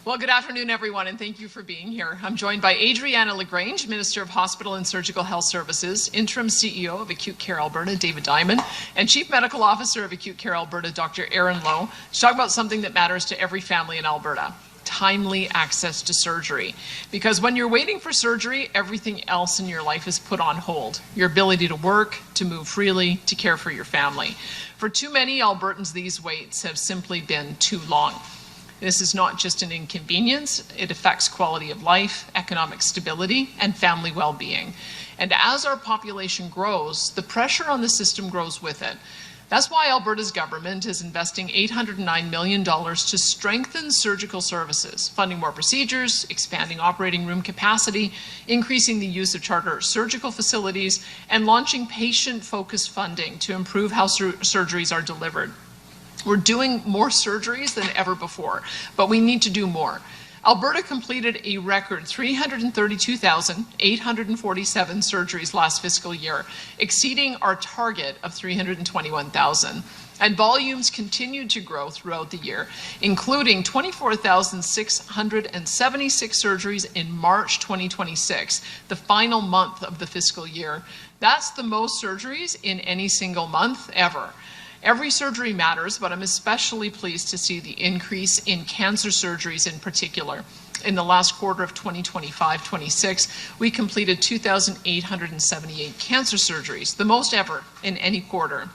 Well, good afternoon, everyone, and thank you for being here. I'm joined by Adriana LaGrange, Minister of Hospital and Surgical Health Services, Interim CEO of Acute Care Alberta, David Diamond, and Chief Medical Officer of Acute Care Alberta, Dr. Aaron Lowe, to talk about something that matters to every family in Alberta: timely access to surgery. Because when you're waiting for surgery, everything else in your life is put on hold. Your ability to work, to move freely, to care for your family. For too many Albertans, these waits have simply been too long. This is not just an inconvenience, it affects quality of life, economic stability, and family well-being. And as our population grows, the pressure on the system grows with it. That's why Alberta's government is investing $809 million to strengthen surgical services, funding more procedures, expanding operating room capacity, increasing the use of charter surgical facilities, and launching patient-focused funding to improve how surgeries are delivered. We're doing more surgeries than ever before, but we need to do more. Alberta completed a record 332,847 surgeries last fiscal year, exceeding our target of 321,000. And volumes continued to grow throughout the year, including 24,676 surgeries in March 2026, the final month of the fiscal year. That's the most surgeries in any single month ever. Every surgery matters, but I'm especially pleased to see the increase in cancer surgeries in particular. In the last quarter of 2025-26, we completed 2,878 cancer surgeries, the most ever in any quarter.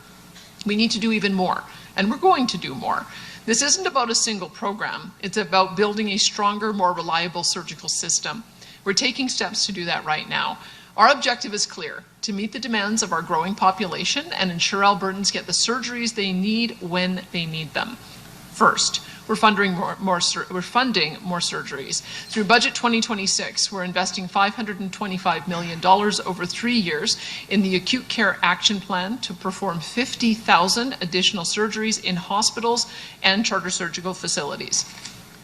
We need to do even more, and we're going to do more. This isn't about a single program. It's about building a stronger, more reliable surgical system. We're taking steps to do that right now. Our objective is clear: to meet the demands of our growing population and ensure Albertans get the surgeries they need when they need them. First, we're funding more surgeries. Through Budget 2026, we're investing $525 million over 3 years in the Acute Care Action Plan to perform 50,000 additional surgeries in hospitals and charter surgical facilities.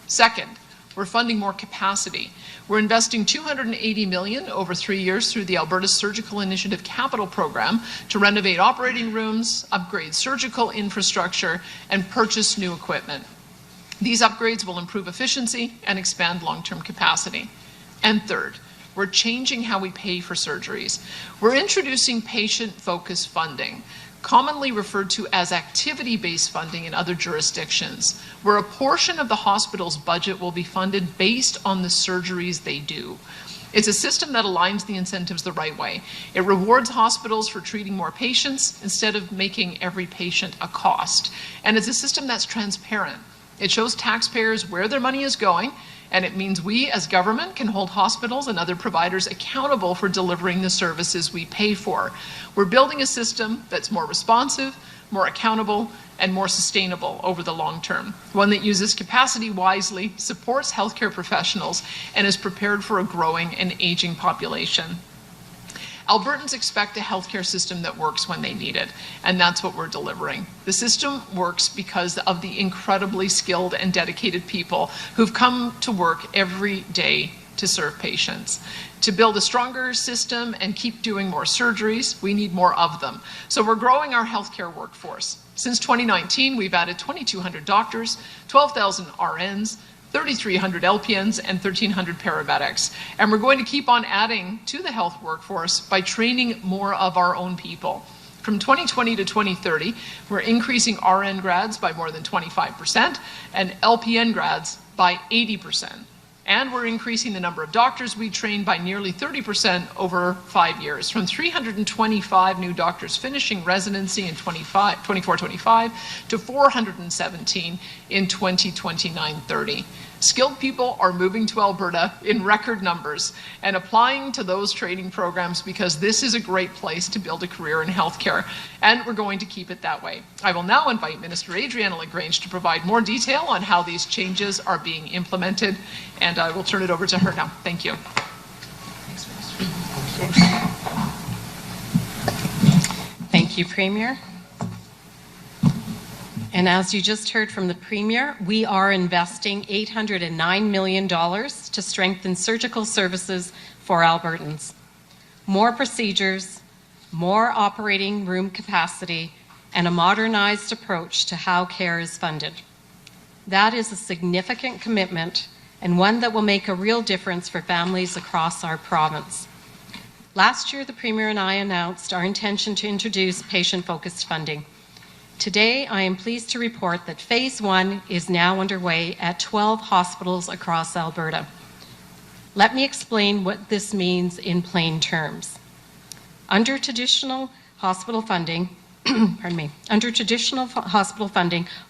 Second, we're funding more capacity. We're investing $280 million over 3 years through the Alberta Surgical Initiative Capital Program to renovate operating rooms, upgrade surgical infrastructure, and purchase new equipment. These upgrades will improve efficiency and expand long-term capacity. And third, we're changing how we pay for surgeries. We're introducing patient-focused funding, commonly referred to as activity-based funding in other jurisdictions, where a portion of the hospital's budget will be funded based on the surgeries they do. It's a system that aligns the incentives the right way. It rewards hospitals for treating more patients instead of making every patient a cost. And it's a system that's transparent. It shows taxpayers where their money is going, and it means we as government can hold hospitals and other providers accountable for delivering the services we pay for. We're building a system that's more responsive, more accountable, and more sustainable over the long term. One that uses capacity wisely, supports healthcare professionals, and is prepared for a growing and aging population. Albertans expect a healthcare system that works when they need it, and that's what we're delivering. The system works because of the incredibly skilled and dedicated people who've come to work every day to serve patients. To build a stronger system and keep doing more surgeries, we need more of them. So we're growing our healthcare workforce. Since 2019, we've added 2,200 doctors, 12,000 RNs, 3,300 LPNs, and 1,300 paramedics. And we're going to keep on adding to the health workforce by training more of our own people. From 2020 to 2030, we're increasing RN grads by more than 25% and LPN grads by 80%. And we're increasing the number of doctors we train by nearly 30% over 5 years, from 325 new doctors finishing residency in 24-25 to 417 in 2029-30. Skilled people are moving to Alberta in record numbers and applying to those training programs because this is a great place to build a career in healthcare, and we're going to keep it that way. I will now invite Minister Adriana LaGrange to provide more detail on how these changes are being implemented, and I will turn it over to her now. Thank you. Thank you, Premier. And as you just heard from the Premier, we are investing $809 million to strengthen surgical services for Albertans. More procedures, more operating room capacity, and a modernized approach to how care is funded. That is a significant commitment and one that will make a real difference for families across our province. Last year, the Premier and I announced our intention to introduce patient-focused funding. Today, I am pleased to report that Phase 1 is now underway at 12 hospitals across Alberta. Let me explain what this means in plain terms. Under traditional hospital funding,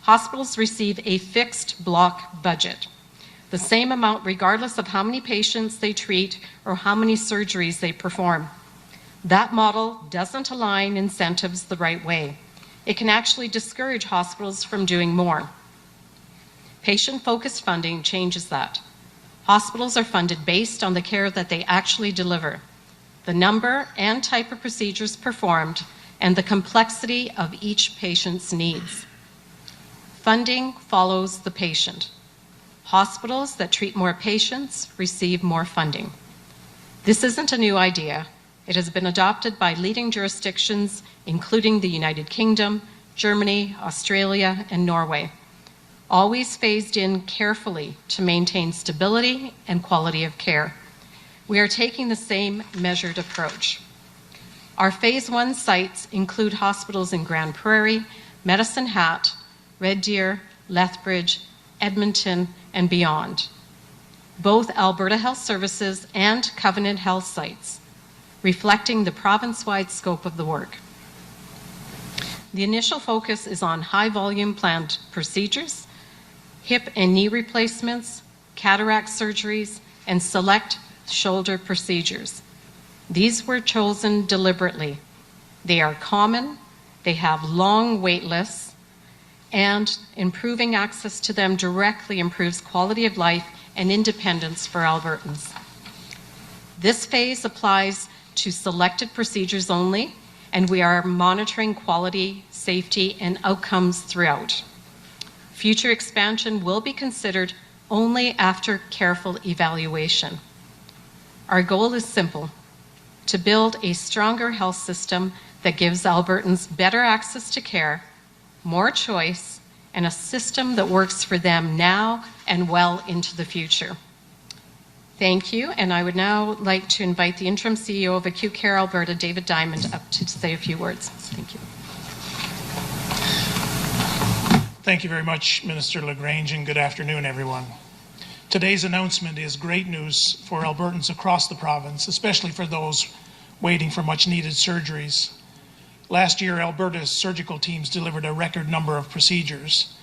hospitals receive a fixed block budget, the same amount regardless of how many patients they treat or how many surgeries they perform. That model doesn't align incentives the right way. It can actually discourage hospitals from doing more. Patient-focused funding changes that. Hospitals are funded based on the care that they actually deliver, the number and type of procedures performed, and the complexity of each patient's needs. Funding follows the patient. Hospitals that treat more patients receive more funding. This isn't a new idea. It has been adopted by leading jurisdictions, including the United Kingdom, Germany, Australia, and Norway, always phased in carefully to maintain stability and quality of care. We are taking the same measured approach. Our Phase 1 sites include hospitals in Grand Prairie, Medicine Hat, Red Deer, Lethbridge, Edmonton, and beyond. Both Alberta Health Services and Covenant Health sites, reflecting the province-wide scope of the work. The initial focus is on high-volume planned procedures, hip and knee replacements, cataract surgeries, and select shoulder procedures. These were chosen deliberately. They are common, they have long wait lists, and improving access to them directly improves quality of life and independence for Albertans. This phase applies to selected procedures only, and we are monitoring quality, safety, and outcomes throughout. Future expansion will be considered only after careful evaluation. Our goal is simple: to build a stronger health system that gives Albertans better access to care, more choice, and a system that works for them now and well into the future. Thank you, and I would now like to invite the Interim CEO of Acute Care Alberta, David Diamond, up to say a few words. Thank you. Thank you very much, Minister LaGrange, and good afternoon, everyone. Today's announcement is great news for Albertans across the province, especially for those waiting for much-needed surgeries. Last year, Alberta's surgical teams delivered a record number of procedures,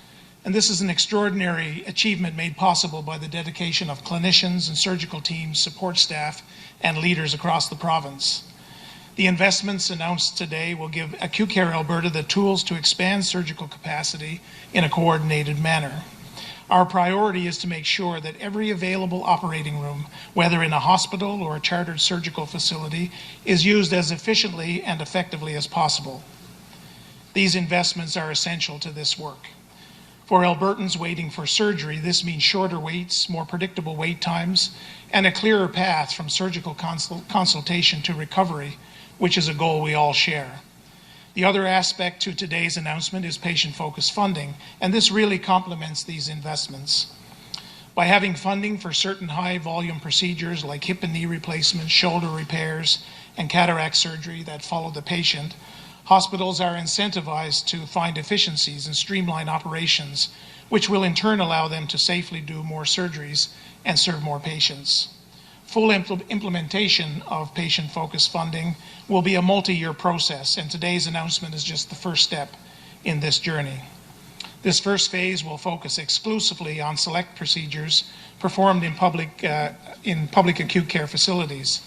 and this is an extraordinary achievement made possible by the dedication of clinicians and surgical teams, support staff, and leaders across the province. The investments announced today will give Acute Care Alberta the tools to expand surgical capacity in a coordinated manner. Our priority is to make sure that every available operating room, whether in a hospital or a chartered surgical facility, is used as efficiently and effectively as possible. These investments are essential to this work. For Albertans waiting for surgery, this means shorter waits, more predictable wait times, and a clearer path from surgical consultation to recovery, which is a goal we all share. The other aspect to today's announcement is patient-focused funding, and this really complements these investments. By having funding for certain high-volume procedures like hip and knee replacements, shoulder repairs, and cataract surgery that follow the patient, hospitals are incentivized to find efficiencies and streamline operations, which will in turn allow them to safely do more surgeries and serve more patients. Full implementation of patient-focused funding will be a multi-year process, and today's announcement is just the first step in this journey. This first phase will focus exclusively on select procedures performed in public acute care facilities.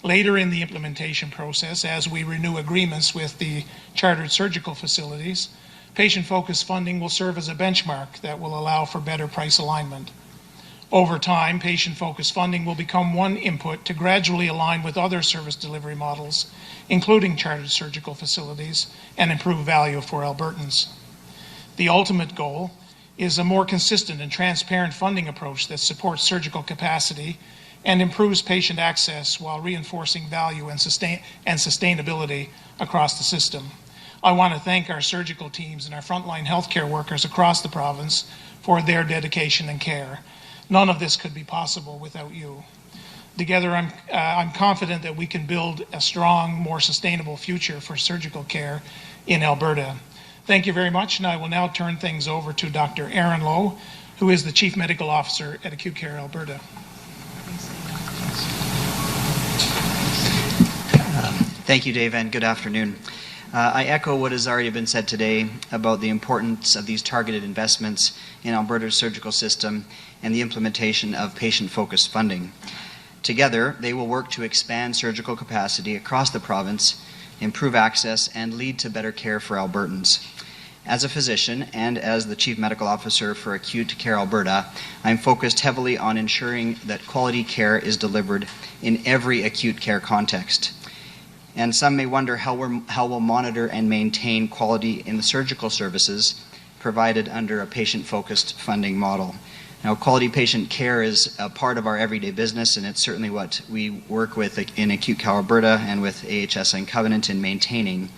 Later in the implementation process, as we renew agreements with the chartered surgical facilities, patient-focused funding will serve as a benchmark that will allow for better price alignment. Over time, patient-focused funding will become one input to gradually align with other service delivery models, including chartered surgical facilities, and improve value for Albertans. The ultimate goal is a more consistent and transparent funding approach that supports surgical capacity and improves patient access while reinforcing value and sustainability across the system. I want to thank our surgical teams and our frontline healthcare workers across the province for their dedication and care. None of this could be possible without you. Together, I'm confident that we can build a strong, more sustainable future for surgical care in Alberta. Thank you very much, and I will now turn things over to Dr. Aaron Lowe, who is the Chief Medical Officer at Acute Care Alberta. Thank you, Dave, and good afternoon. I echo what has already been said today about the importance of these targeted investments in Alberta's surgical system and the implementation of patient-focused funding. Together, they will work to expand surgical capacity across the province, improve access, and lead to better care for Albertans. As a physician and as the Chief Medical Officer for Acute Care Alberta, I'm focused heavily on ensuring that quality care is delivered in every acute care context. And some may wonder how we'll monitor and maintain quality in the surgical services provided under a patient-focused funding model. Now, quality patient care is a part of our everyday business, and it's certainly what we work with in Acute Care Alberta and with AHS and Covenant in maintaining.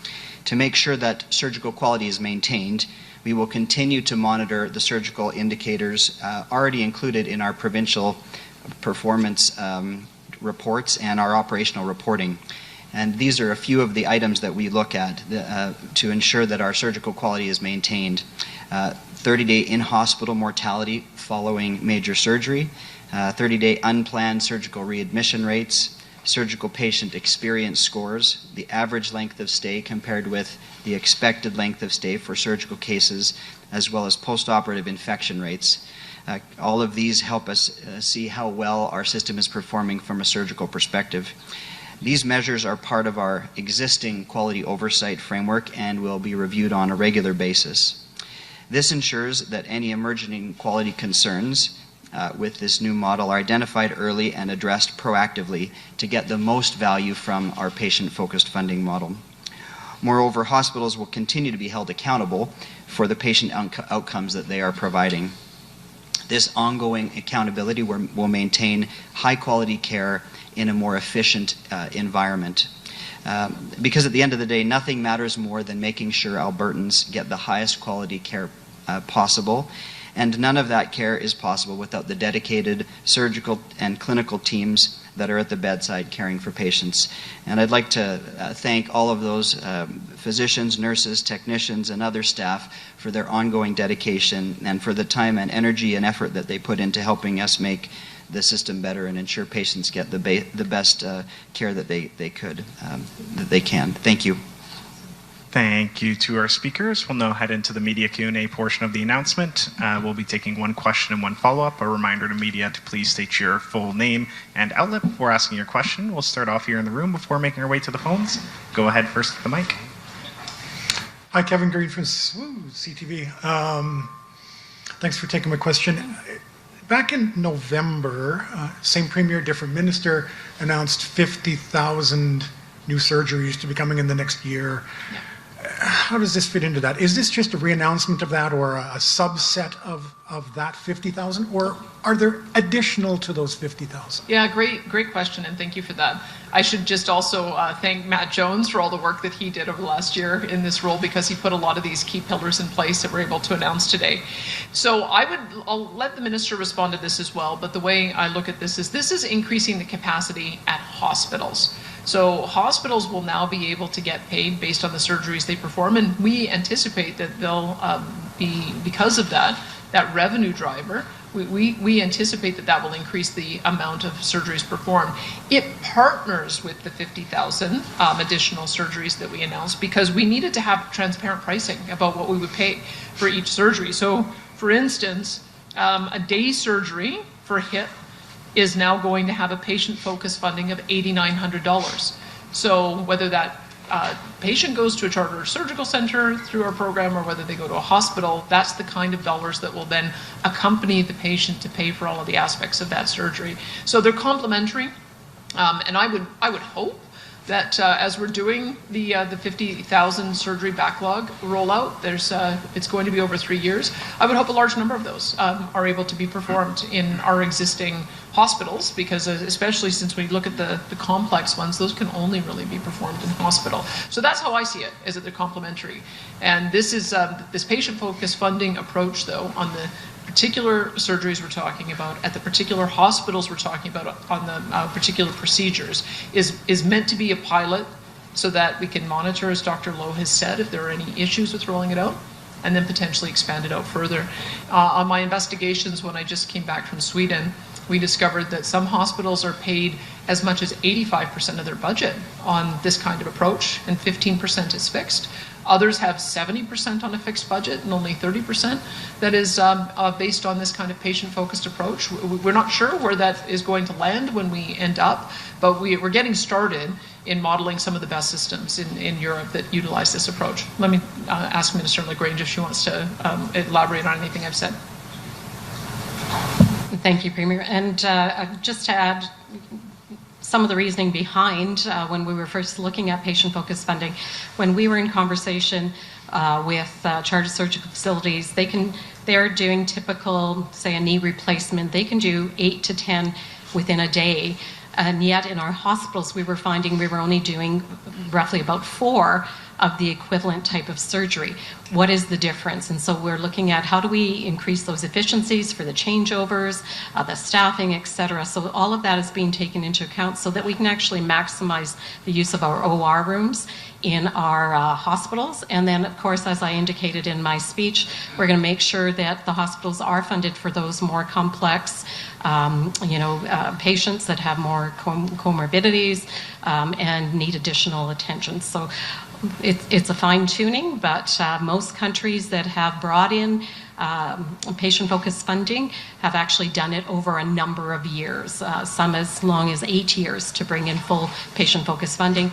To make sure that surgical quality is maintained, we will continue to monitor the surgical indicators already included in our provincial performance reports and our operational reporting. And these are a few of the items that we look at to ensure that our surgical quality is maintained. 30-day in-hospital mortality following major surgery, 30-day unplanned surgical readmission rates, surgical patient experience scores, the average length of stay compared with the expected length of stay for surgical cases, as well as post-operative infection rates. All of these help us see how well our system is performing from a surgical perspective. These measures are part of our existing quality oversight framework and will be reviewed on a regular basis. This ensures that any emerging quality concerns with this new model are identified early and addressed proactively to get the most value from our patient-focused funding model. Moreover, hospitals will continue to be held accountable for the patient outcomes that they are providing. This ongoing accountability will maintain high-quality care in a more efficient environment. Because at the end of the day, nothing matters more than making sure Albertans get the highest quality care possible, and none of that care is possible without the dedicated surgical and clinical teams that are at the bedside caring for patients. And I'd like to thank all of those physicians, nurses, technicians, and other staff for their ongoing dedication and for the time and energy and effort that they put into helping us make the system better and ensure patients get the best care that they can. Thank you. Thank you to our speakers. We'll now head into the media Q&A portion of the announcement. We'll be taking one question and one follow-up. A reminder to media to please state your full name and outlet before asking your question. We'll start off here in the room before making our way to the phones. Go ahead first with the mic. Hi, Kevin Green from CTV. Thanks for taking my question. Back in November, same premier, different minister, announced 50,000 new surgeries to be coming in the next year. Yeah. How does this fit into that? Is this just a re-announcement of that or a subset of that 50,000? Or are there additional to those 50,000? Yeah, great question, and thank you for that. I should just also thank Matt Jones for all the work that he did over the last year in this role, because he put a lot of these key pillars in place that we're able to announce today. So I'll let the minister respond to this as well, but the way I look at this is increasing the capacity at hospitals. So hospitals will now be able to get paid based on the surgeries they perform, and we anticipate that they'll be, because of that revenue driver, we anticipate that will increase the amount of surgeries performed. It partners with the 50,000 additional surgeries that we announced because we needed to have transparent pricing about what we would pay for each surgery. So, for instance, a day surgery for hip is now going to have a patient-focused funding of $8,900. So whether that patient goes to a charter surgical center through our program or whether they go to a hospital, that's the kind of dollars that will then accompany the patient to pay for all of the aspects of that surgery. So they're complementary, and I would hope that as we're doing the 50,000 surgery backlog rollout, it's going to be over 3 years. I would hope a large number of those are able to be performed in our existing hospitals, because especially since we look at the complex ones, those can only really be performed in hospital. So that's how I see it, is that they're complementary. And this is this patient-focused funding approach, though, on the particular surgeries we're talking about, at the particular hospitals we're talking about, on the particular procedures, is meant to be a pilot so that we can monitor, as Dr. Lowe has said, if there are any issues with rolling it out, and then potentially expand it out further. On my investigations, when I just came back from Sweden, we discovered that some hospitals are paid as much as 85% of their budget on this kind of approach, and 15% is fixed. Others have 70% on a fixed budget and only 30% that is based on this kind of patient-focused approach. We're not sure where that is going to land when we end up, but we're getting started in modeling some of the best systems in Europe that utilize this approach. Let me ask Minister LaGrange if she wants to elaborate on anything I've said. Thank you, Premier. And just to add some of the reasoning behind when we were first looking at patient-focused funding, when we were in conversation with chartered surgical facilities, they're doing typical, say, a knee replacement. They can do 8 to 10 within a day. And yet in our hospitals, we were finding we were only doing roughly about 4 of the equivalent type of surgery. What is the difference? And so we're looking at how do we increase those efficiencies for the changeovers, the staffing, et cetera. So all of that is being taken into account so that we can actually maximize the use of our OR rooms in our hospitals. And then, of course, as I indicated in my speech, we're going to make sure that the hospitals are funded for those more complex patients that have more comorbidities and need additional attention. So it's a fine-tuning, but most countries that have brought in patient-focused funding have actually done it over a number of years, some as long as 8 years to bring in full patient-focused funding.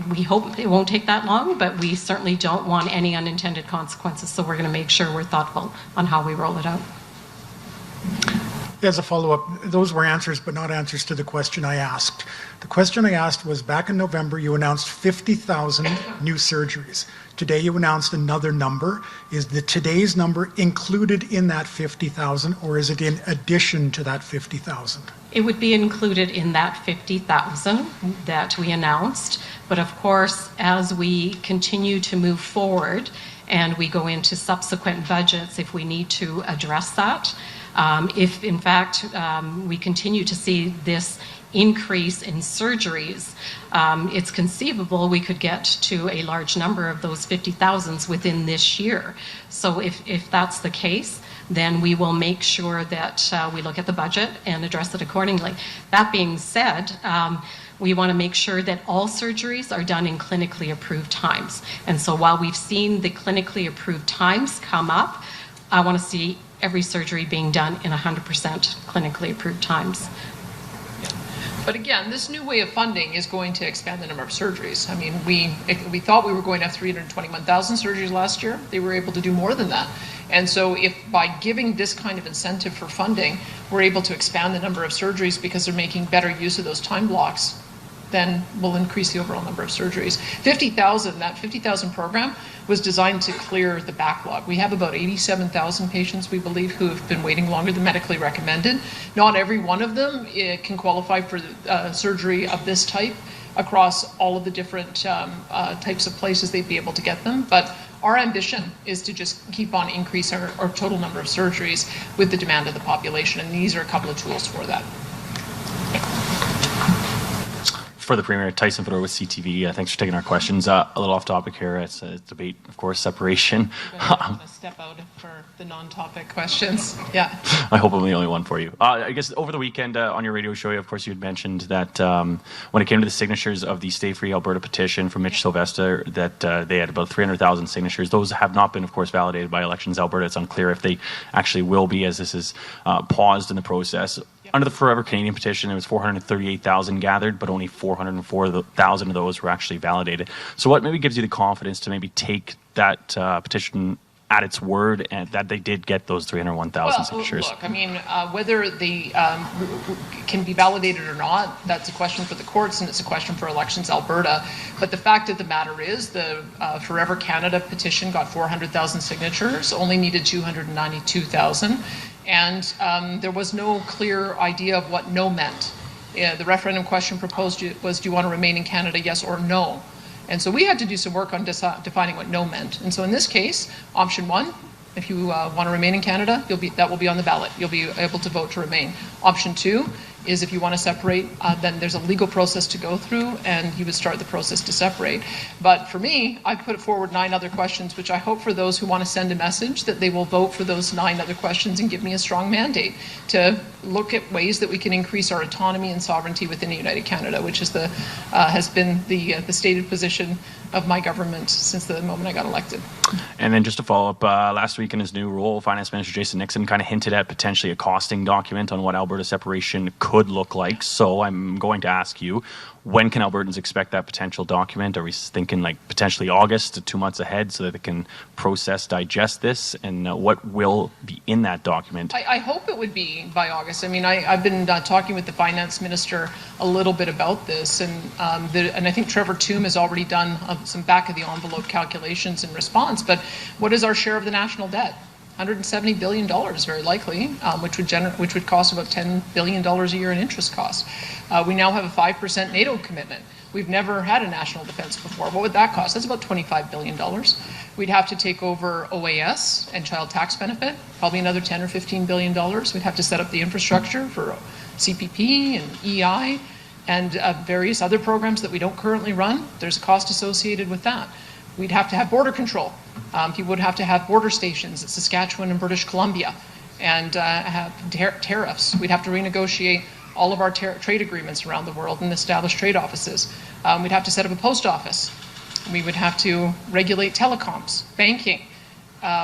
We hope it won't take that long, but we certainly don't want any unintended consequences, so we're going to make sure we're thoughtful on how we roll it out. As a follow-up, those were answers, but not answers to the question I asked. The question I asked was, back in November, you announced 50,000 new surgeries. Today, you announced another number. Is today's number included in that 50,000, or is it in addition to that 50,000? It would be included in that 50,000 that we announced. But of course, as we continue to move forward and we go into subsequent budgets, if we need to address that, if in fact we continue to see this increase in surgeries, it's conceivable we could get to a large number of those 50,000s within this year. So if that's the case, then we will make sure that we look at the budget and address it accordingly. That being said, we want to make sure that all surgeries are done in clinically approved times. And so while we've seen the clinically approved times come up, I want to see every surgery being done in 100% clinically approved times. But again, this new way of funding is going to expand the number of surgeries. I mean, we thought we were going to have 321,000 surgeries last year. They were able to do more than that. And so if by giving this kind of incentive for funding, we're able to expand the number of surgeries because they're making better use of those time blocks, then we'll increase the overall number of surgeries. 50,000, that 50,000 program was designed to clear the backlog. We have about 87,000 patients, we believe, who have been waiting longer than medically recommended. Not every one of them can qualify for surgery of this type across all of the different types of places they'd be able to get them. But our ambition is to just keep on increasing our total number of surgeries with the demand of the population, and these are a couple of tools for that. For the Premier, Tyson Fedor with CTV. Thanks for taking our questions. A little off topic here. It's a debate, of course, separation. I'm going to step out for the non-topic questions. Yeah. I hope I'm the only one for you. I guess over the weekend on your radio show, of course, you had mentioned that when it came to the signatures of the Stay Free Alberta petition from Mitch Sylvester, that they had about 300,000 signatures. Those have not been, of course, validated by Elections Alberta. It's unclear if they actually will be, as this is paused in the process. Under the Forever Canadian petition, there was 438,000 gathered, but only 404,000 of those were actually validated. So what maybe gives you the confidence to maybe take that petition at its word and that they did get those 301,000 signatures? Look, I mean, whether they can be validated or not, that's a question for the courts and it's a question for Elections Alberta. But the fact of the matter is the Forever Canada petition got 400,000 signatures, only needed 292,000. And there was no clear idea of what no meant. The referendum question proposed was, do you want to remain in Canada, yes or no? And so we had to do some work on defining what no meant. And so in this case, option one, If you want to remain in Canada, that will be on the ballot. You'll be able to vote to remain. Option 2 is if you want to separate, then there's a legal process to go through, and you would start the process to separate. But for me, I put forward 9 other questions, which I hope for those who want to send a message that they will vote for those 9 other questions and give me a strong mandate to look at ways that we can increase our autonomy and sovereignty within the United Canada, which is has been the stated position of my government since the moment I got elected. And then just to follow up, last week in his new role, Finance Minister Jason Nixon kind of hinted at potentially a costing document on what Alberta separation could look like. So I'm going to ask you, when can Albertans expect that potential document? Are we thinking like potentially August to 2 months ahead so that they can process, digest this? And what will be in that document? I hope it would be by August. I mean, I've been talking with the Finance Minister a little bit about this, and I think Trevor Tombe has already done some back-of-the-envelope calculations in response. But what is our share of the national debt? $170 billion, very likely, which would cost about $10 billion a year in interest costs. We now have a 5% NATO commitment. We've never had a national defense before. What would that cost? That's about $25 billion. We'd have to take over OAS and child tax benefit, probably another $10 or $15 billion. We'd have to set up the infrastructure for CPP and EI and various other programs that we don't currently run. There's a cost associated with that. We'd have to have border control. People would have to have border stations at Saskatchewan and British Columbia and have tariffs. We'd have to renegotiate all of our trade agreements around the world and establish trade offices. We'd have to set up a post office. We would have to regulate telecoms, banking.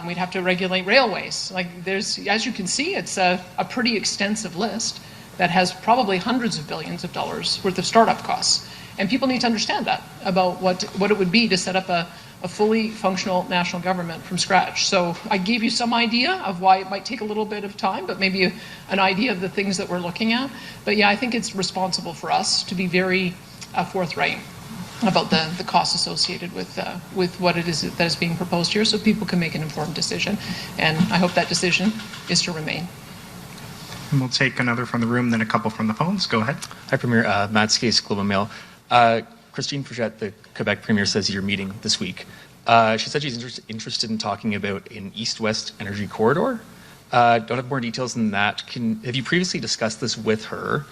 We'd have to regulate railways. As you can see, it's a pretty extensive list that has probably hundreds of billions of dollars worth of startup costs. And people need to understand that about what it would be to set up a fully functional national government from scratch. So I gave you some idea of why it might take a little bit of time, but maybe an idea of the things that we're looking at. But yeah, I think it's responsible for us to be very forthright about the costs associated with what it is that is being proposed here, so people can make an informed decision. And I hope that decision is to remain. And we'll take another from the room, then a couple from the phones. Go ahead. Hi, Premier. Matt Skase, Globe and Mail. Christine Frechette, the Quebec Premier, says you're meeting this week. She said she's interested in talking about an east-west energy corridor. Don't have more details than that. Have you previously discussed this with her?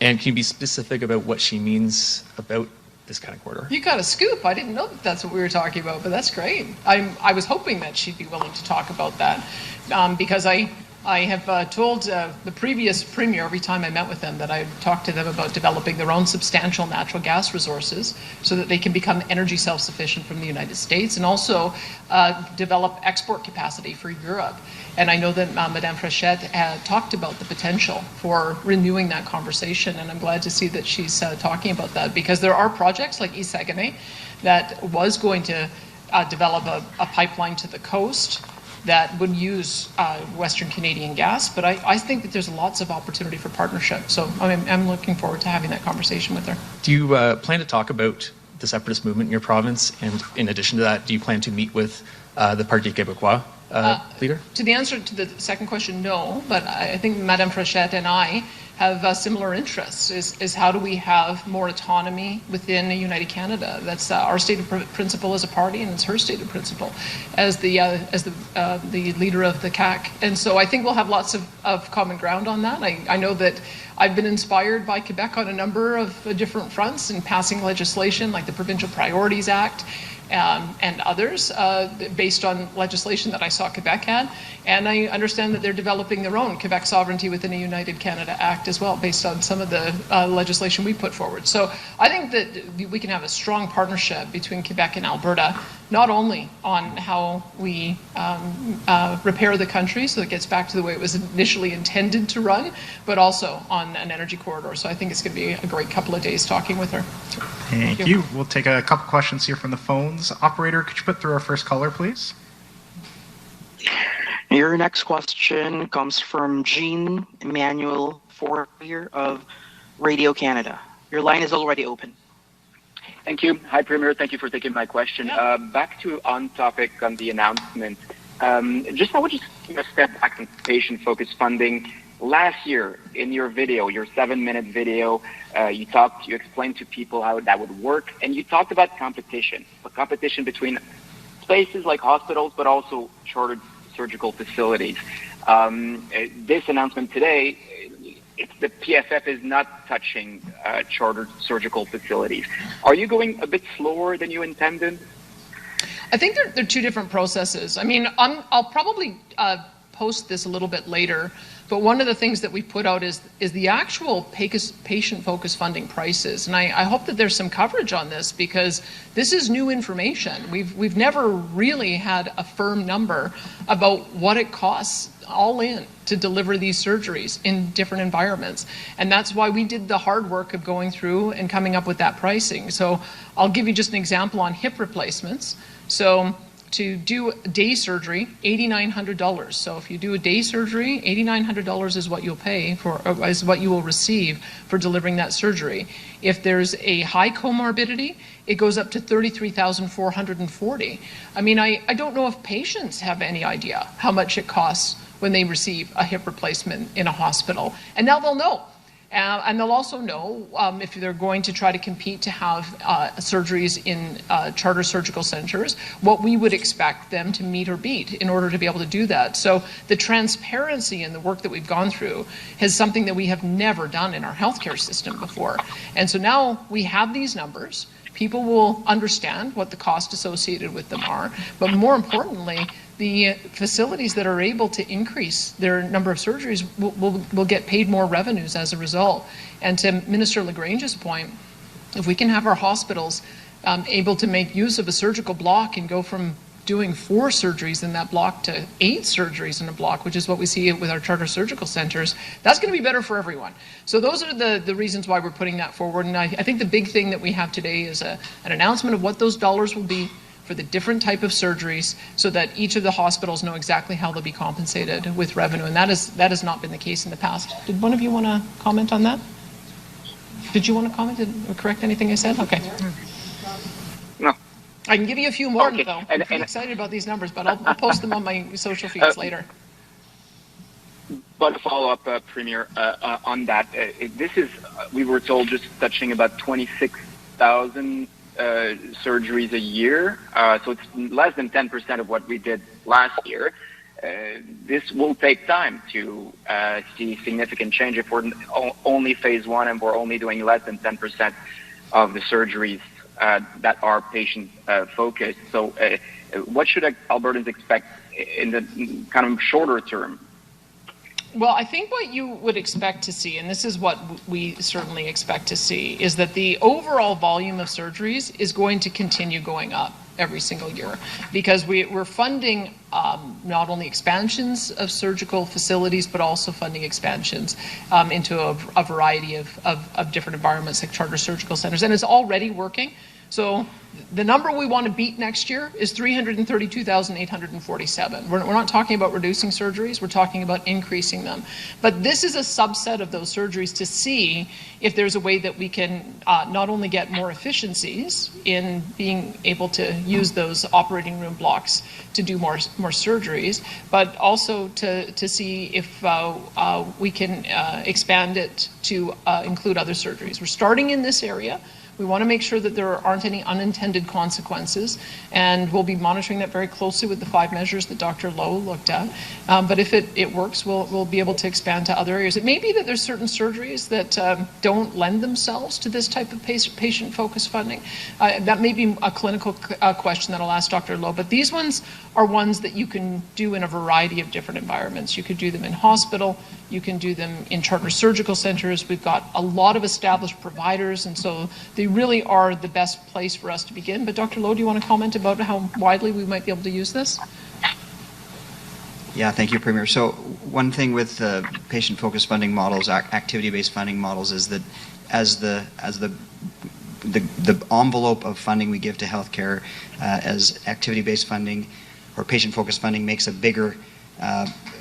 And can you be specific about what she means about this kind of corridor? You got a scoop. I didn't know that's what we were talking about, but that's great. I was hoping that she'd be willing to talk about that because I have told the previous Premier every time I met with them that I talked to them about developing their own substantial natural gas resources so that they can become energy self-sufficient from the United States and also develop export capacity for Europe. And I know that Madame Frechette talked about the potential for renewing that conversation, and I'm glad to see that she's talking about that because there are projects like East Saguenay that was going to develop a pipeline to the coast that would use Western Canadian gas, but I think that there's lots of opportunity for partnership. So I'm looking forward to having that conversation with her. Do you plan to talk about the separatist movement in your province? And in addition to that, do you plan to meet with the Parti Québécois leader? To the answer to the second question, no, but I think Madame Frechette and I have similar interests, is how do we have more autonomy within United Canada? That's our stated principle as a party, and it's her stated principle as the leader of the CAQ. And so I think we'll have lots of common ground on that. I know that I've been inspired by Quebec on a number of different fronts in passing legislation like the Provincial Priorities Act, and others based on legislation that I saw Quebec had. And I understand that they're developing their own Quebec Sovereignty within a United Canada Act as well, based on some of the legislation we put forward. So I think that we can have a strong partnership between Quebec and Alberta, not only on how we repair the country so it gets back to the way it was initially intended to run, but also on an energy corridor. So I think it's going to be a great couple of days talking with her. Thank you. We'll take a couple questions here from the phones. Operator, could you put through our first caller, please? Your next question comes from Jean Emmanuel Fourier of Radio Canada. Your line is already open. Thank you. Hi, Premier. Thank you for taking my question. Back to on topic on the announcement. I would just take a step back on patient-focused funding. Last year, in your video, your 7-minute video, you explained to people how that would work, and you talked about competition between places like hospitals, but also shorter surgical facilities. This announcement today, the PFF is not touching chartered surgical facilities. Are you going a bit slower than you intended? I think they're two different processes. I mean, I'll probably post this a little bit later, but one of the things that we put out is the actual patient-focused funding prices, and I hope that there's some coverage on this because this is new information. We've never really had a firm number about what it costs all in to deliver these surgeries in different environments, and that's why we did the hard work of going through and coming up with that pricing. So I'll give you just an example on hip replacements. So to do day surgery, $8,900. So if you do a day surgery, $8,900 is what you'll pay for, is what you will receive for delivering that surgery. If there's a high comorbidity, it goes up to $33,440. I mean, I don't know if patients have any idea how much it costs when they receive a hip replacement in a hospital, and now they'll know. And they'll also know if they're going to try to compete to have surgeries in charter surgical centers, what we would expect them to meet or beat in order to be able to do that. So the transparency in the work that we've gone through is something that we have never done in our healthcare system before. And so now we have these numbers. People will understand what the costs associated with them are, but more importantly, the facilities that are able to increase their number of surgeries will get paid more revenues as a result. And to Minister LaGrange's point, if we can have our hospitals able to make use of a surgical block and go from doing 4 surgeries in that block to 8 surgeries in a block, which is what we see with our charter surgical centers, that's going to be better for everyone. So those are the reasons why we're putting that forward. And I think the big thing that we have today is an announcement of what those dollars will be for the different type of surgeries so that each of the hospitals know exactly how they'll be compensated with revenue. And that has not been the case in the past. Did one of you want to comment on that? Did you want to comment or correct anything I said? Okay. No. I can give you a few more, okay. though. I'm excited about these numbers, but I'll post them on my social feeds later. But a follow-up, Premier, on that. This is, we were told, just touching about 26,000 surgeries a year, so it's less than 10% of what we did last year. This will take time to see significant change if we're only phase 1 and we're only doing less than 10% of the surgeries that are patient focused. So what should Albertans expect in the kind of shorter term? Well, I think what you would expect to see, and this is what we certainly expect to see, is that the overall volume of surgeries is going to continue going up every single year because we're funding not only expansions of surgical facilities, but also funding expansions into a variety of different environments like charter surgical centers. And it's already working. So the number we want to beat next year is 332,847. We're not talking about reducing surgeries, we're talking about increasing them. But this is a subset of those surgeries to see if there's a way that we can not only get more efficiencies in being able to use those operating room blocks to do more surgeries, but also to see if we can expand it to include other surgeries. We're starting in this area. We want to make sure that there aren't any unintended consequences, and we'll be monitoring that very closely with the 5 measures that Dr. Lowe looked at. But if it works, we'll be able to expand to other areas. It may be that there's certain surgeries that don't lend themselves to this type of patient-focused funding. That may be a clinical question that I'll ask Dr. Lowe, but these ones are ones that you can do in a variety of different environments. You could do them in hospital, you can do them in charter surgical centers. We've got a lot of established providers, and so they really are the best place for us to begin. But Dr. Lowe, do you want to comment about how widely we might be able to use this? Yeah, thank you, Premier. So one thing with patient-focused funding models, activity-based funding models, is that as the envelope of funding we give to healthcare, as activity-based funding or patient-focused funding makes a bigger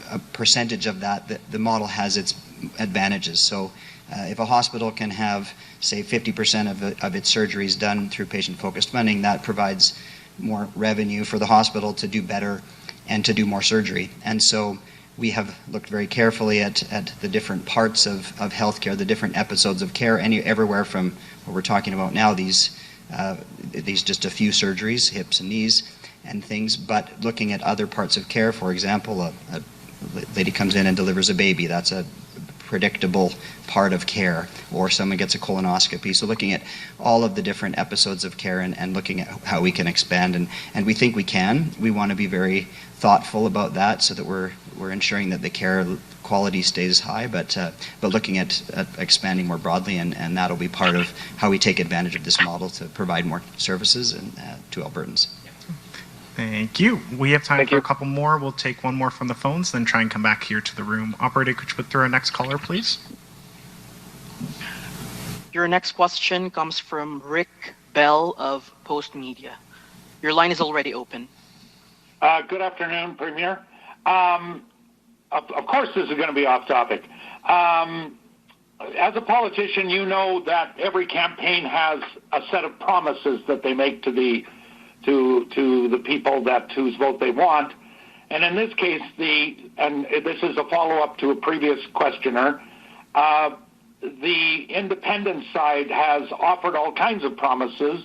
a percentage of that, the model has its advantages. So if a hospital can have, say, 50% of its surgeries done through patient-focused funding, that provides more revenue for the hospital to do better and to do more surgery. And so we have looked very carefully at the different parts of healthcare, the different episodes of care, everywhere from what we're talking about now, these just a few surgeries, hips and knees, and things, but looking at other parts of care. For example, a lady comes in and delivers a baby. That's a predictable part of care, or someone gets a colonoscopy. So looking at all of the different episodes of care and looking at how we can expand, and we think we can. We want to be very thoughtful about that so that we're ensuring that the care quality stays high, but looking at expanding more broadly, and that'll be part of how we take advantage of this model to provide more services to Albertans. Thank you. We have time for a couple more. We'll take one more from the phones, then try and come back here to the room. Operator, could you put through our next caller, please? Your next question comes from Rick Bell of Post Media. Your line is already open. Good afternoon, Premier. Of course, this is going to be off topic. As a politician, you know that every campaign has a set of promises that they make to the people whose vote they want. And in this case, and this is a follow-up to a previous questioner, the independent side has offered all kinds of promises,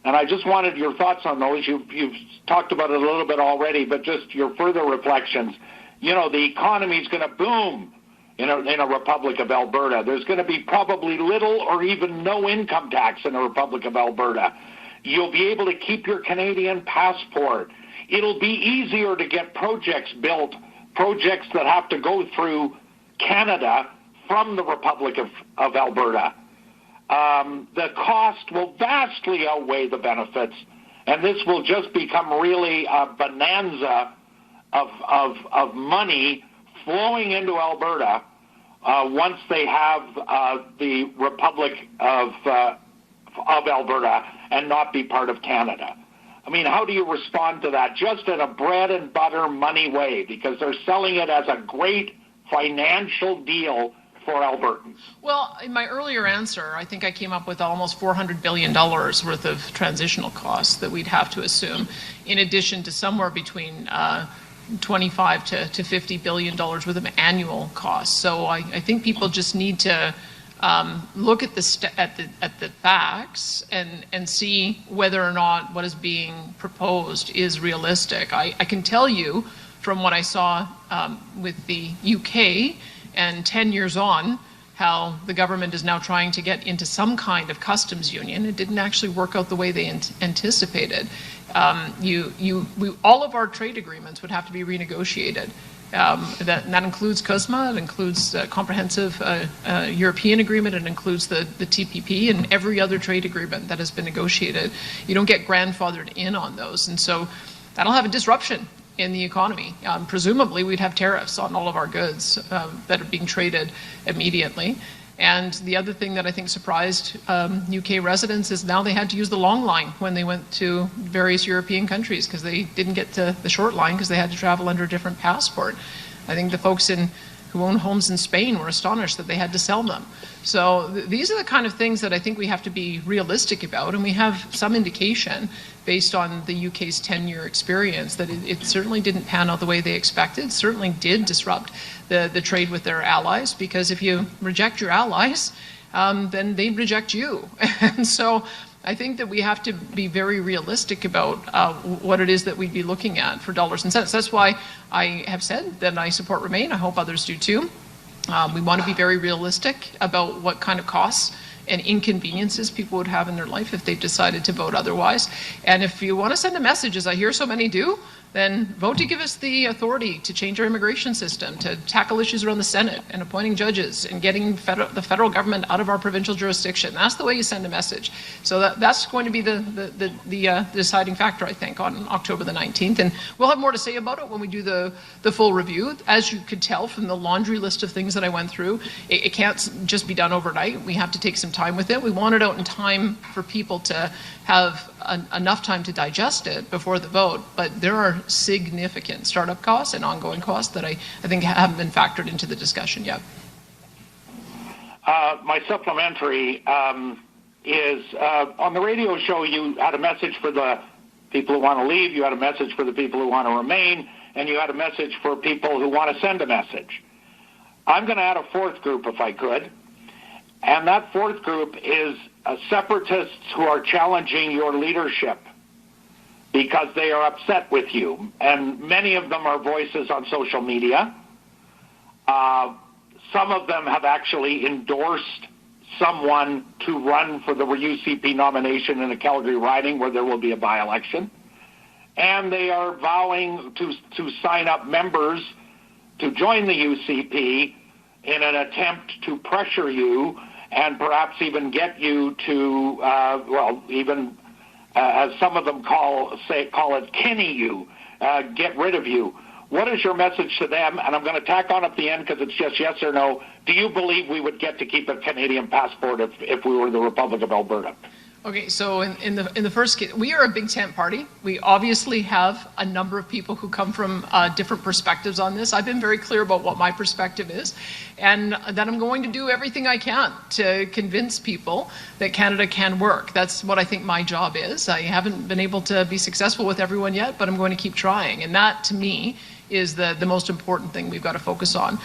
and I just wanted your thoughts on those. You've talked about it a little bit already, but just your further reflections. You know, the economy is going to boom in a Republic of Alberta. There's going to be probably little or even no income tax in the Republic of Alberta. You'll be able to keep your Canadian passport. It'll be easier to get projects built, projects that have to go through Canada from the Republic of Alberta. The cost will vastly outweigh the benefits, and this will just become really a bonanza of money flowing into Alberta once they have the Republic of Alberta and not be part of Canada. I mean, how do you respond to that? Just in a bread and butter money way, because they're selling it as a great financial deal for Albertans. Well, in my earlier answer, I think I came up with almost $400 billion worth of transitional costs that we'd have to assume, in addition to somewhere between 25 to $50 billion worth of annual costs. So I think people just need to look at the facts and see whether or not what is being proposed is realistic. I can tell you from what I saw with the UK and 10 years on, how the government is now trying to get into some kind of customs union. It didn't actually work out the way they anticipated. All of our trade agreements would have to be renegotiated. That includes CUSMA, it includes the Comprehensive European Agreement, it includes the TPP and every other trade agreement that has been negotiated. You don't get grandfathered in on those, and so that'll have a disruption in the economy. Presumably, we'd have tariffs on all of our goods that are being traded immediately. And the other thing that I think surprised UK residents is now they had to use the long line when they went to various European countries because they didn't get to the short line because they had to travel under a different passport. I think the folks who own homes in Spain were astonished that they had to sell them. So these are the kind of things that I think we have to be realistic about, and we have some indication based on the UK's 10-year experience that it certainly didn't pan out the way they expected, certainly did disrupt the trade with their allies, because if you reject your allies, then they reject you. And so I think that we have to be very realistic about what it is that we'd be looking at for dollars and cents. That's why I have said that I support Remain. I hope others do too. We want to be very realistic about what kind of costs and inconveniences people would have in their life if they decided to vote otherwise. And if you want to send a message, as I hear so many do, then vote to give us the authority to change our immigration system, to tackle issues around the Senate and appointing judges and getting the federal government out of our provincial jurisdiction. That's the way you send a message. So that's going to be the deciding factor, I think, on October the 19th. And we'll have more to say about it when we do the full review. As you could tell from the laundry list of things that I went through, it can't just be done overnight. We have to take some time with it. We want it out in time for people to have enough time to digest it before the vote, but there are significant startup costs and ongoing costs that I think haven't been factored into the discussion yet. My supplementary is on the radio show you had a message for the people who want to leave, you had a message for the people who want to remain, and you had a message for people who want to send a message. I'm going to add a fourth group if I could, and that fourth group is separatists who are challenging your leadership. because they are upset with you. And many of them are voices on social media. Some of them have actually endorsed someone to run for the UCP nomination in a Calgary riding where there will be a by-election. And they are vowing to sign up members to join the UCP in an attempt to pressure you and perhaps even get you to, as some of them call it, Kenny you, get rid of you. What is your message to them? And I'm going to tack on at the end because it's just yes or no. Do you believe we would get to keep a Canadian passport if we were the Republic of Alberta? Okay, so in the first case, we are a big tent party. We obviously have a number of people who come from different perspectives on this. I've been very clear about what my perspective is, and that I'm going to do everything I can to convince people that Canada can work. That's what I think my job is. I haven't been able to be successful with everyone yet, but I'm going to keep trying. And that, to me, is the most important thing we've got to focus on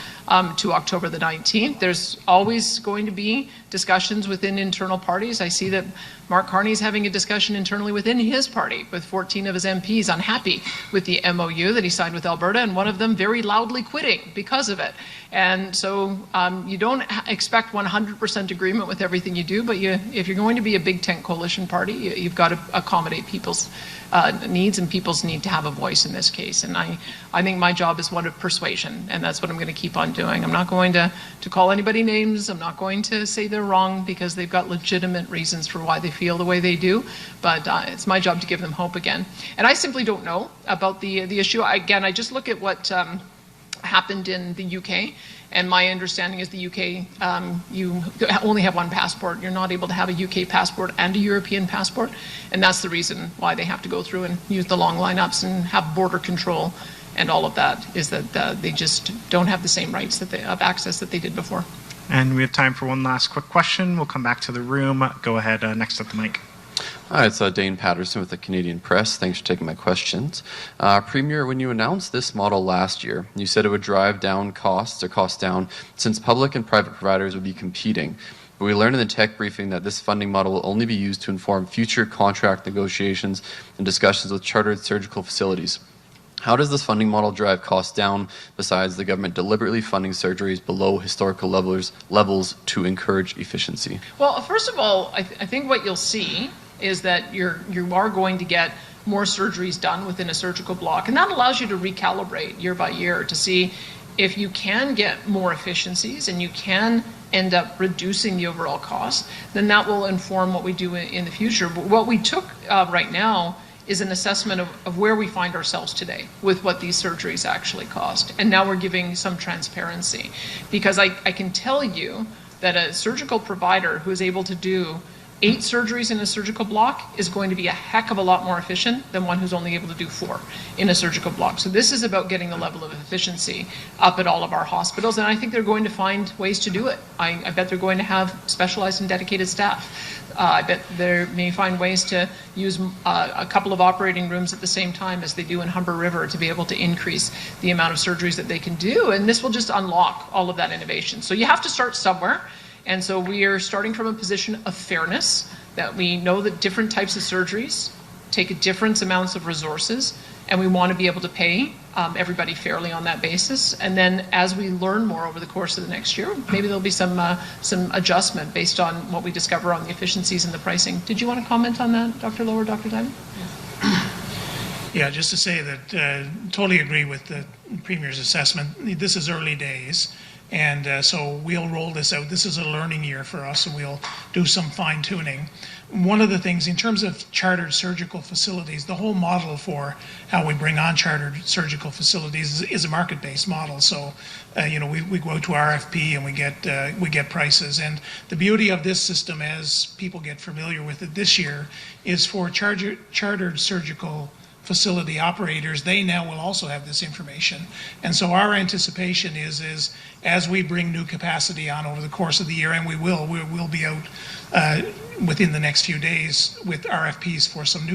to October the 19th. There's always going to be discussions within internal parties. I see that Mark Carney's having a discussion internally within his party with 14 of his MPs unhappy with the MOU that he signed with Alberta, and one of them very loudly quitting because of it. And so you don't expect 100% agreement with everything you do, but if you're going to be a big tent coalition party, you've got to accommodate people's needs, and people's need to have a voice in this case. And I think my job is one of persuasion, and that's what I'm going to keep on doing. I'm not going to call anybody names. I'm not going to say they're wrong because they've got legitimate reasons for why they feel the way they do, but it's my job to give them hope again. And I simply don't know about the issue. Again, I just look at what happened in the UK, and my understanding is the UK, you only have one passport. You're not able to have a UK passport and a European passport, and that's the reason why they have to go through and use the long lineups and have border control and all of that, is that they just don't have the same rights of access that they did before. And we have time for one last quick question. We'll come back to the room. Go ahead, next up the mic. Hi, it's Dane Patterson with the Canadian Press. Thanks for taking my questions. Premier, when you announced this model last year, you said it would drive down costs down since public and private providers would be competing. But we learned in the tech briefing that this funding model will only be used to inform future contract negotiations and discussions with chartered surgical facilities. How does this funding model drive costs down besides the government deliberately funding surgeries below historical levels to encourage efficiency? Well, first of all, I think what you'll see is that you are going to get more surgeries done within a surgical block, and that allows you to recalibrate year by year to see if you can get more efficiencies and you can end up reducing the overall cost, then that will inform what we do in the future. But what we took right now is an assessment of where we find ourselves today with what these surgeries actually cost. And now we're giving some transparency, because I can tell you that a surgical provider who is able to do 8 surgeries in a surgical block is going to be a heck of a lot more efficient than one who's only able to do 4 in a surgical block. So this is about getting the level of efficiency up at all of our hospitals, and I think they're going to find ways to do it. I bet they're going to have specialized and dedicated staff. I bet they may find ways to use a couple of operating rooms at the same time as they do in Humber River to be able to increase the amount of surgeries that they can do, and this will just unlock all of that innovation. So you have to start somewhere. And so we are starting from a position of fairness, that we know that different types of surgeries take different amounts of resources, and we want to be able to pay everybody fairly on that basis. And then as we learn more over the course of the next year, maybe there'll be some adjustment based on what we discover on the efficiencies and the pricing. Did you want to comment on that, Dr. Lowe or Dr. Diamond? Yeah, just to say that totally agree with the Premier's assessment. This is early days. And so we'll roll this out. This is a learning year for us, and we'll do some fine tuning. One of the things in terms of chartered surgical facilities, the whole model for how we bring on chartered surgical facilities is a market-based model. So, we go to RFP and we get prices. And the beauty of this system, as people get familiar with it this year, is for chartered surgical facility operators, they now will also have this information. And so our anticipation is as we bring new capacity on over the course of the year, and we'll be out within the next few days with RFPs for some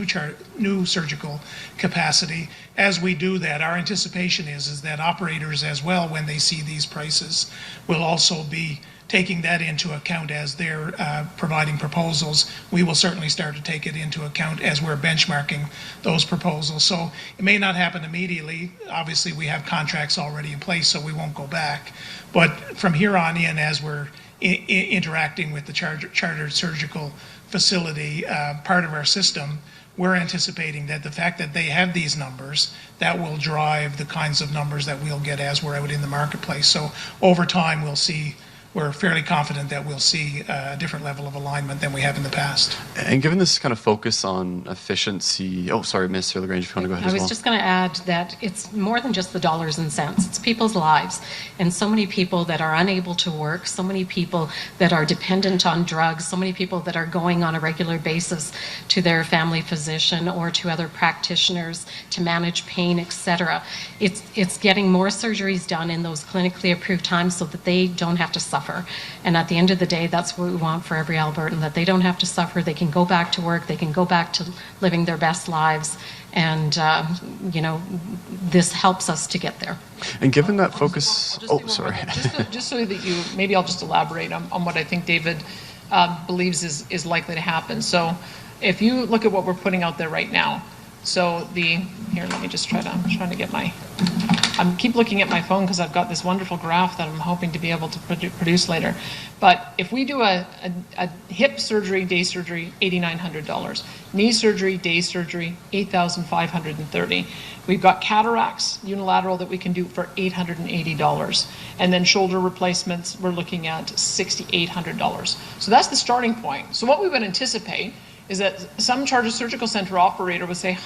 new surgical capacity. As we do that, our anticipation is that operators as well, when they see these prices, will also be taking that into account as they're providing proposals. We will certainly start to take it into account as we're benchmarking those proposals. So it may not happen immediately. Obviously, we have contracts already in place, so we won't go back. But from here on in, as we're interacting with the chartered surgical facility, part of our system, we're anticipating that the fact that they have these numbers, that will drive the kinds of numbers that we'll get as we're out in the marketplace. So over time, we're fairly confident that we'll see a different level of alignment than we have in the past. And given this kind of focus on efficiency, oh, sorry, Mr. LaGrange, if you want to go ahead as well. I was just going to add that it's more than just the dollars and cents. It's people's lives. And so many people that are unable to work, so many people that are dependent on drugs, so many people that are going on a regular basis to their family physician or to other practitioners to manage pain, etc. It's getting more surgeries done in those clinically approved times so that they don't have to suffer. And at the end of the day, that's what we want for every Albertan, that they don't have to suffer, they can go back to work, they can go back to living their best lives, and this helps us to get there. And given that focus, sorry. Just so that you, maybe I'll just elaborate on what I think David believes is likely to happen. So if you look at what we're putting out there right now, so here, let me just I'm trying to get I keep looking at my phone because I've got this wonderful graph that I'm hoping to be able to produce later. But if we do a hip surgery, day surgery, $8,900. Knee surgery, day surgery, $8,530. We've got cataracts, unilateral, that we can do for $880. And then shoulder replacements, we're looking at $6,800. So that's the starting point. So what we would anticipate is that some chartered surgical center operator would say,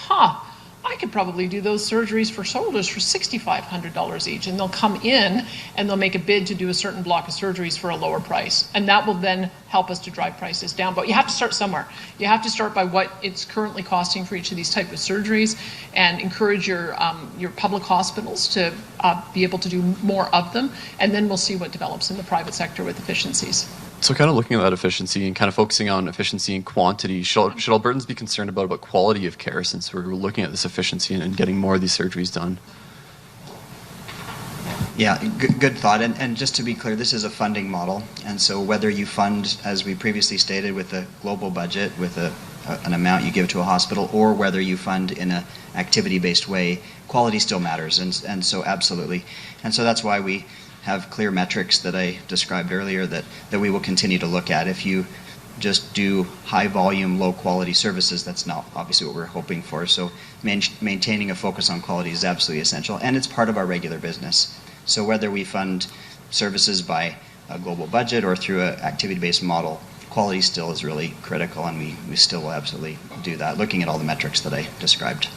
I could probably do those surgeries for shoulders for $6,500 each. And they'll come in and they'll make a bid to do a certain block of surgeries for a lower price. And that will then help us to drive prices down. But you have to start somewhere. You have to start by what it's currently costing for each of these type of surgeries and encourage your public hospitals to be able to do more of them. And then we'll see what develops in the private sector with efficiencies. So kind of looking at that efficiency and kind of focusing on efficiency and quantity, should Albertans be concerned about quality of care since we're looking at this efficiency and getting more of these surgeries done? Yeah, good thought. And just to be clear, this is a funding model. And so whether you fund, as we previously stated, with a global budget, with an amount you give to a hospital, or whether you fund in an activity-based way, quality still matters. And so absolutely. And so that's why we have clear metrics that I described earlier that we will continue to look at. If you just do high volume, low quality services, that's not obviously what we're hoping for. So maintaining a focus on quality is absolutely essential, and it's part of our regular business. So whether we fund services by a global budget or through an activity-based model, quality still is really critical, and we still will absolutely do that, looking at all the metrics that I described.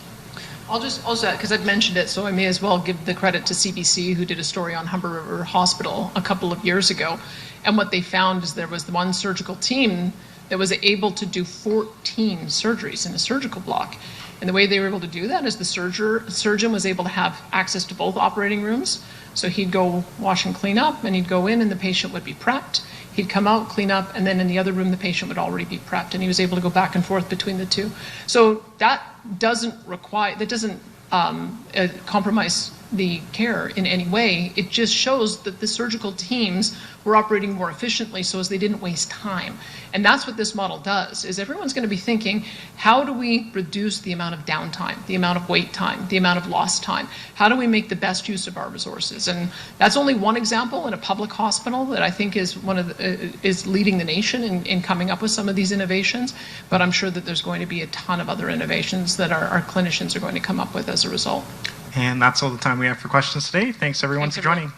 I'll just add, because I've mentioned it, so I may as well give the credit to CBC, who did a story on Humber River Hospital a couple of years ago. And what they found is there was the one surgical team that was able to do 14 surgeries in a surgical block. And the way they were able to do that is the surgeon was able to have access to both operating rooms. So he'd go wash and clean up, and he'd go in, and the patient would be prepped. He'd come out, clean up, and then in the other room, the patient would already be prepped, and he was able to go back and forth between the two. So that doesn't compromise the care in any way. It just shows that the surgical teams were operating more efficiently so as they didn't waste time. And that's what this model does, is everyone's going to be thinking, how do we reduce the amount of downtime, the amount of wait time, the amount of lost time? How do we make the best use of our resources? And that's only one example in a public hospital that I think is is leading the nation in coming up with some of these innovations. But I'm sure that there's going to be a ton of other innovations that our clinicians are going to come up with as a result. And that's all the time we have for questions today. Thanks everyone for joining.